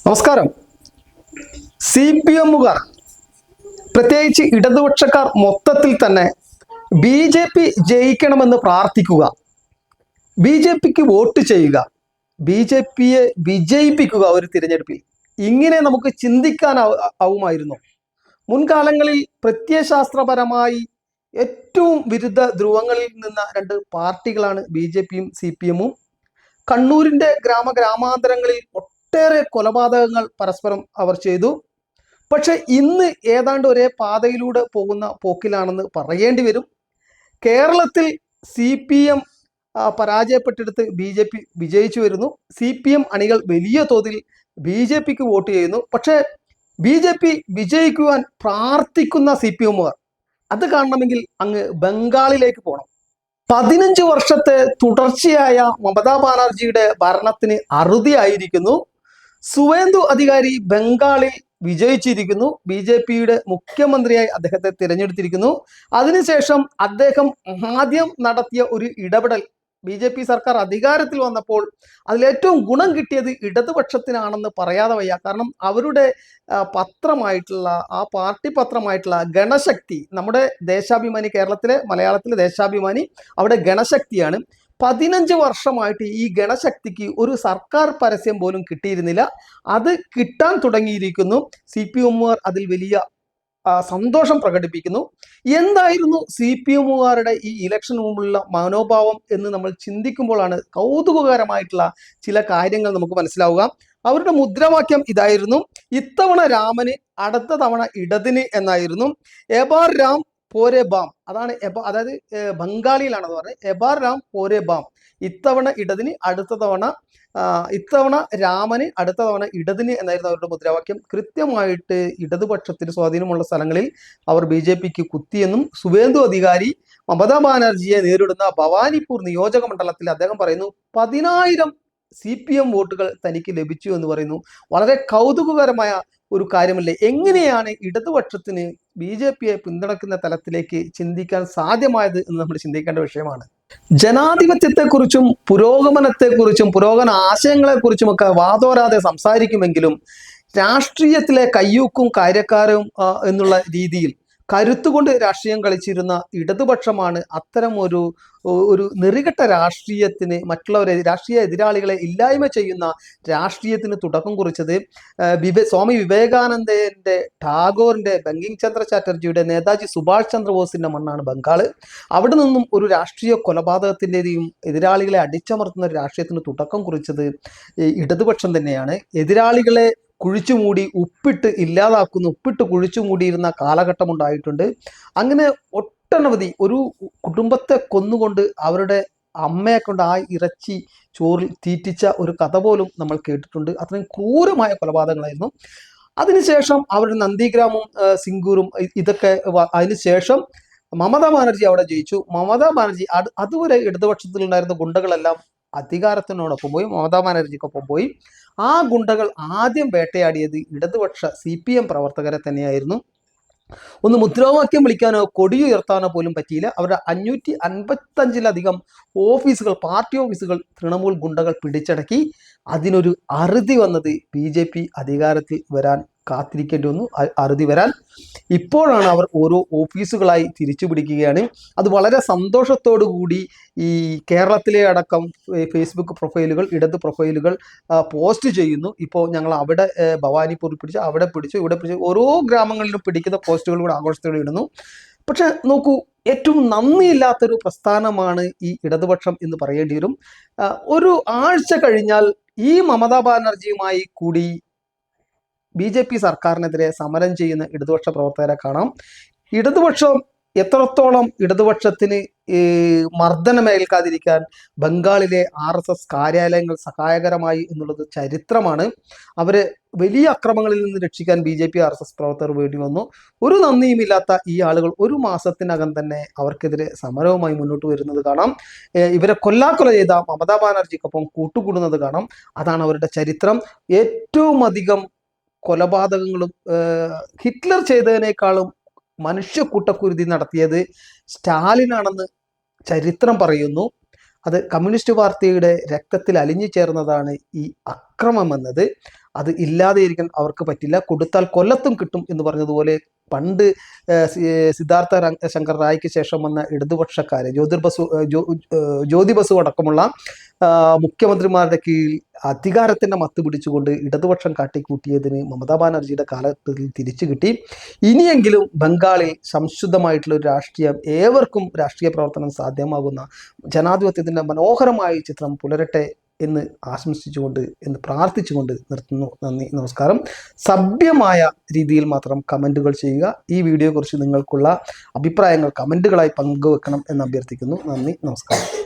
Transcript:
നമസ്കാരം. C P എമ്മുകാർ, പ്രത്യേകിച്ച് ഇടതുപക്ഷക്കാർ മൊത്തത്തിൽ തന്നെ ബി ജെ പി ജയിക്കണമെന്ന് പ്രാർത്ഥിക്കുക, ബി ജെ പിക്ക് വോട്ട് ചെയ്യുക, ബി ജെ പിയെ വിജയിപ്പിക്കുക ഒരു തിരഞ്ഞെടുപ്പിൽ. ഇങ്ങനെ നമുക്ക് ചിന്തിക്കാനാവുമായിരുന്നു. മുൻകാലങ്ങളിൽ പ്രത്യയശാസ്ത്രപരമായി ഏറ്റവും വിരുദ്ധ ധ്രുവങ്ങളിൽ നിന്ന രണ്ട് പാർട്ടികളാണ് ബി ജെ പിയും സി പി എമ്മും. കണ്ണൂരിന്റെ ഗ്രാമാന്തരങ്ങളിൽ ഒട്ടേറെ കൊലപാതകങ്ങൾ പരസ്പരം അവർ ചെയ്തു. പക്ഷെ ഇന്ന് ഏതാണ്ട് ഒരേ പാതയിലൂടെ പോകുന്ന പോക്കിലാണെന്ന് പറയേണ്ടി വരും. കേരളത്തിൽ സി പി എം പരാജയപ്പെട്ടെടുത്ത് ബി ജെ പി വിജയിച്ചു വരുന്നു. സി പി എം അണികൾ വലിയ തോതിൽ ബി ജെ പിക്ക് വോട്ട് ചെയ്യുന്നു. പക്ഷേ ബി ജെ പി വിജയിക്കുവാൻ പ്രാർത്ഥിക്കുന്ന സി പി എമ്മുകാർ, അത് കാണണമെങ്കിൽ അങ്ങ് ബംഗാളിലേക്ക് പോകണം. 15 വർഷത്തെ തുടർച്ചയായ മമതാ ബാനർജിയുടെ ഭരണത്തിന് അറുതിയായിരിക്കുന്നു. സുവേന്ദു അധികാരി ബംഗാളിൽ വിജയിച്ചിരിക്കുന്നു. ബി ജെ പിയുടെ മുഖ്യമന്ത്രിയായി അദ്ദേഹത്തെ തിരഞ്ഞെടുത്തിരിക്കുന്നു. അതിനുശേഷം അദ്ദേഹം ആദ്യം നടത്തിയ ഒരു ഇടപെടൽ, ബി ജെ പി സർക്കാർ അധികാരത്തിൽ വന്നപ്പോൾ അതിലേറ്റവും ഗുണം കിട്ടിയത് ഇടതുപക്ഷത്തിനാണെന്ന് പറയാതെ വയ്യ. കാരണം അവരുടെ പത്രമായിട്ടുള്ള ആ പാർട്ടി പത്രമായിട്ടുള്ള ഗണശക്തി, നമ്മുടെ ദേശാഭിമാനി, കേരളത്തിലെ മലയാളത്തിലെ ദേശാഭിമാനി, അവിടെ ഗണശക്തിയാണ്. 15 വർഷമായിട്ട് ഈ ഗണശക്തിക്ക് ഒരു സർക്കാർ പരസ്യം പോലും കിട്ടിയിരുന്നില്ല. അത് കിട്ടാൻ തുടങ്ങിയിരിക്കുന്നു. സി പി എമ്മുകാർ അതിൽ വലിയ സന്തോഷം പ്രകടിപ്പിക്കുന്നു. എന്തായിരുന്നു സി പി എമ്മുകാരുടെ ഈ ഇലക്ഷൻ മുമ്പുള്ള മനോഭാവം എന്ന് നമ്മൾ ചിന്തിക്കുമ്പോഴാണ് കൗതുകകരമായിട്ടുള്ള ചില കാര്യങ്ങൾ നമുക്ക് മനസ്സിലാവുക. അവരുടെ മുദ്രാവാക്യം ഇതായിരുന്നു: ഇത്തവണ രാമന്, അടുത്ത തവണ ഇടതിന് എന്നായിരുന്നു. എബാർ രാം പോരെ ബാം, അതാണ് അതായത് ബംഗാളിയിലാണത് പറഞ്ഞത്. എബാർ രാം പോരെ ബാം, ഇത്തവണ ഇടതിന്, അടുത്ത തവണ ഇത്തവണ രാമന്, അടുത്ത തവണ ഇടതിന് എന്നായിരുന്നു അവരുടെ മുദ്രാവാക്യം. കൃത്യമായിട്ട് ഇടതുപക്ഷത്തിന് സ്വാധീനമുള്ള സ്ഥലങ്ങളിൽ അവർ ബി ജെ പിക്ക് കുത്തിയെന്നും സുവേന്ദു അധികാരി മമതാ ബാനർജിയെ നേരിടുന്ന ഭവാനിപ്പൂർ നിയോജക മണ്ഡലത്തിൽ അദ്ദേഹം പറയുന്നു 10,000 സി പി എം വോട്ടുകൾ തനിക്ക് ലഭിച്ചു എന്ന് പറയുന്നു. വളരെ കൗതുകകരമായ ഒരു കാര്യമല്ലേ? എങ്ങനെയാണ് ഇടതുപക്ഷത്തിന് ബി ജെ പിയെ പിന്തുണയ്ക്കുന്ന തലത്തിലേക്ക് ചിന്തിക്കാൻ സാധ്യമായത് എന്ന് നമ്മൾ ചിന്തിക്കേണ്ട വിഷയമാണ്. ജനാധിപത്യത്തെക്കുറിച്ചും പുരോഗമനത്തെക്കുറിച്ചും പുരോഗമന ആശയങ്ങളെക്കുറിച്ചുമൊക്കെ വാതോരാതെ സംസാരിക്കുമെങ്കിലും രാഷ്ട്രീയത്തിലെ കയ്യൂക്കും കാര്യക്കാരും എന്നുള്ള രീതിയിൽ കരുത്തുകൊണ്ട് രാഷ്ട്രീയം കളിച്ചിരുന്ന ഇടതുപക്ഷമാണ് അത്തരം ഒരു നെറികെട്ട രാഷ്ട്രീയത്തിന്, മറ്റുള്ളവരെ, രാഷ്ട്രീയ എതിരാളികളെ ഇല്ലായ്മ ചെയ്യുന്ന രാഷ്ട്രീയത്തിന് തുടക്കം കുറിച്ചത്. സ്വാമി വിവേകാനന്ദന്റെ, ടാഗോറിന്റെ, ബങ്കിം ചന്ദ്ര ചാറ്റർജിയുടെ, നേതാജി സുഭാഷ് ചന്ദ്രബോസിന്റെ മണ്ണാണ് ബംഗാള്. അവിടെ നിന്നും ഒരു രാഷ്ട്രീയ കൊലപാതകത്തിൻ്റെയും എതിരാളികളെ അടിച്ചമർത്തുന്ന ഒരു രാഷ്ട്രീയത്തിന് തുടക്കം കുറിച്ചത് ഇടതുപക്ഷം തന്നെയാണ്. എതിരാളികളെ കുഴിച്ചുമൂടി ഉപ്പിട്ട് ഇല്ലാതാക്കുന്ന, ഉപ്പിട്ട് കുഴിച്ചുമൂടിയിരുന്ന കാലഘട്ടം ഉണ്ടായിട്ടുണ്ട്. അങ്ങനെ ഒട്ടനവധി, ഒരു കുടുംബത്തെ കൊന്നുകൊണ്ട് അവരുടെ അമ്മയെ കൊണ്ട് ആ ഇറച്ചി ചോറിൽ തീറ്റിച്ച ഒരു കഥ പോലും നമ്മൾ കേട്ടിട്ടുണ്ട്. അത്രയും ക്രൂരമായ കൊലപാതകങ്ങളായിരുന്നു. അതിനുശേഷം അവരുടെ നന്ദിഗ്രാമും സിംഗൂറും ഇതൊക്കെ അതിനുശേഷം മമതാ ബാനർജി അവിടെ ജയിച്ചു. മമതാ ബാനർജി അതുവരെ ഇടതുപക്ഷത്തിലുണ്ടായിരുന്ന ഗുണ്ടകളെല്ലാം അധികാരത്തിനോടൊപ്പം പോയി, മമതാ ബാനർജിക്കൊപ്പം പോയി. ആ ഗുണ്ടകൾ ആദ്യം വേട്ടയാടിയത് ഇടതുപക്ഷ സി പി എം പ്രവർത്തകരെ തന്നെയായിരുന്നു. ഒന്ന് മുദ്രാവാക്യം വിളിക്കാനോ കൊടിയുയർത്താനോ പോലും പറ്റിയില്ല. അവരുടെ 555-ലധികം ഓഫീസുകൾ, പാർട്ടി ഓഫീസുകൾ തൃണമൂൽ ഗുണ്ടകൾ പിടിച്ചടക്കി. അതിനൊരു അറുതി വന്നത് ബി ജെ പി അധികാരത്തിൽ വരാൻ കാത്തിരിക്കേണ്ടി വന്നു. അറുതി വരാൻ ഇപ്പോഴാണ് അവർ ഓരോ ഓഫീസുകളായി തിരിച്ചു പിടിക്കുകയാണ്. അത് വളരെ സന്തോഷത്തോടു കൂടി ഈ കേരളത്തിലെ അടക്കം ഫേസ്ബുക്ക് പ്രൊഫൈലുകൾ, ഇടത് പ്രൊഫൈലുകൾ പോസ്റ്റ് ചെയ്യുന്നു. ഇപ്പോൾ ഞങ്ങൾ അവിടെ ഭവാനിപ്പൂരിൽ പിടിച്ചു, അവിടെ പിടിച്ചു, ഇവിടെ പിടിച്ചു, ഓരോ ഗ്രാമങ്ങളിലും പിടിക്കുന്ന പോസ്റ്റുകൾ കൂടെ ആഘോഷത്തോടെ ഇടുന്നു. പക്ഷെ നോക്കൂ, ഏറ്റവും നന്ദിയില്ലാത്തൊരു പ്രസ്ഥാനമാണ് ഈ ഇടതുപക്ഷം എന്ന് പറയേണ്ടി വരും. ഒരു ആഴ്ച കഴിഞ്ഞാൽ ഈ മമതാ ബാനർജിയുമായി കൂടി ബി ജെ പി സർക്കാരിനെതിരെ സമരം ചെയ്യുന്ന ഇടതുപക്ഷ പ്രവർത്തകരെ കാണാം. ഇടതുപക്ഷം എത്രത്തോളം ഇടതുപക്ഷത്തിന് മർദ്ദനമേൽക്കാതിരിക്കാൻ ബംഗാളിലെ RSS കാര്യാലയങ്ങൾ സഹായകരമായി എന്നുള്ളത് ചരിത്രമാണ്. അവരെ വലിയ അക്രമങ്ങളിൽ നിന്ന് രക്ഷിക്കാൻ ബി ജെ പി RSS പ്രവർത്തകർ വേണ്ടി വന്നു. ഒരു നന്ദിയുമില്ലാത്ത ഈ ആളുകൾ ഒരു മാസത്തിനകം തന്നെ അവർക്കെതിരെ സമരവുമായി മുന്നോട്ട് വരുന്നത് കാണാം. ഇവരെ കൊല്ലാക്കൊല ചെയ്ത മമതാ ബാനർജിക്കൊപ്പം കൂട്ടുകൂടുന്നത് കാണാം. അതാണ് അവരുടെ ചരിത്രം. ഏറ്റവും അധികം കൊലപാതകങ്ങളും ഹിറ്റ്ലർ ചെയ്തതിനേക്കാളും മനുഷ്യ കൂട്ടക്കുരുതി നടത്തിയത് സ്റ്റാലിനാണെന്ന് ചരിത്രം പറയുന്നു. അത് കമ്മ്യൂണിസ്റ്റ് പാർട്ടിയുടെ രക്തത്തിൽ അലിഞ്ഞു ചേർന്നതാണ് ഈ അക്രമം എന്നത്. അത് ഇല്ലാതെയിരിക്കാൻ അവർക്ക് പറ്റില്ല. കൊടുത്താൽ കൊല്ലത്തും കിട്ടും എന്ന് പറഞ്ഞതുപോലെ പണ്ട് സിദ്ധാർത്ഥ ശങ്കർ റായ്ക്ക് ശേഷം വന്ന ഇടതുപക്ഷക്കാരെ ജ്യോതി ബസു അടക്കമുള്ള മുഖ്യമന്ത്രിമാരുടെ കീഴിൽ അധികാരത്തിന്റെ മത്ത് പിടിച്ചുകൊണ്ട് ഇടതുപക്ഷം കാട്ടിക്കൂട്ടിയതിന് മമതാ ബാനർജിയുടെ കാലത്തിൽ തിരിച്ചു കിട്ടി. ഇനിയെങ്കിലും ബംഗാളിൽ സംശുദ്ധമായിട്ടുള്ള ഒരു രാഷ്ട്രീയം, ഏവർക്കും രാഷ്ട്രീയ പ്രവർത്തനം സാധ്യമാകുന്ന ജനാധിപത്യത്തിന്റെ മനോഹരമായ ചിത്രം പുലരട്ടെ എന്ന് ആശംസിച്ചുകൊണ്ട്, എന്ന് പ്രാർത്ഥിച്ചുകൊണ്ട് നിർത്തുന്നു. നന്ദി, നമസ്കാരം. സഭ്യമായ രീതിയിൽ മാത്രം കമൻറ്റുകൾ ചെയ്യുക. ഈ വീഡിയോയെക്കുറിച്ച് നിങ്ങൾക്കുള്ള അഭിപ്രായങ്ങൾ കമൻറ്റുകളായി പങ്കുവെക്കണം എന്ന് അഭ്യർത്ഥിക്കുന്നു. നന്ദി, നമസ്കാരം.